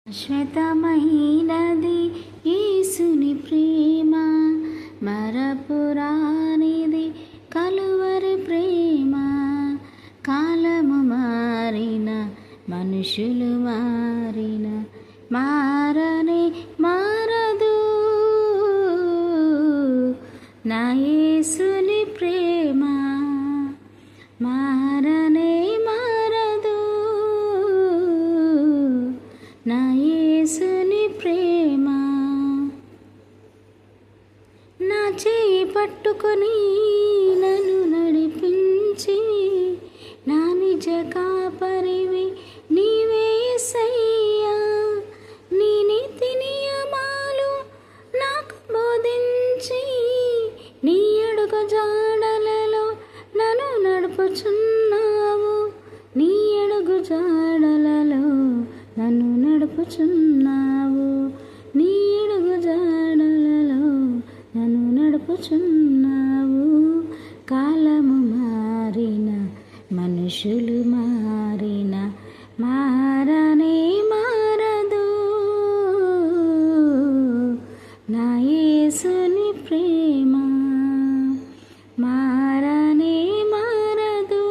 శాశ్వతమైనది యేసుని ప్రేమ, మరపురానిది కలువరి ప్రేమ. కాలము మారిన, మనుషులు మారిన, మారనే మారదు నా యేసుని ప్రేమ. మారనే మారదు నా యేసుని ప్రేమ. నా చేయి పట్టుకొని నన్ను నడిపించి, నా నిజ కాపరివి నీవే యేసయ్యా. నీ నీతి నియమాలు నాకు బోధించి, నీ అడుగు జాడలలో నన్ను నడుపుచున్నావు. నీ అడుగు జాడలలో నన్ను నడుపుచున్నావు. నీ అడుగు జాడలలో నన్ను నడుపుచున్నావు. కాలము మారిన, మనుషులు మారిన, మారనే మారదు నా యేసుని ప్రేమ. మారనే మారదు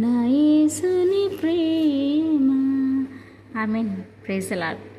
నా యేసుని ప్రేమ. ఆమేన్. Praise the lord.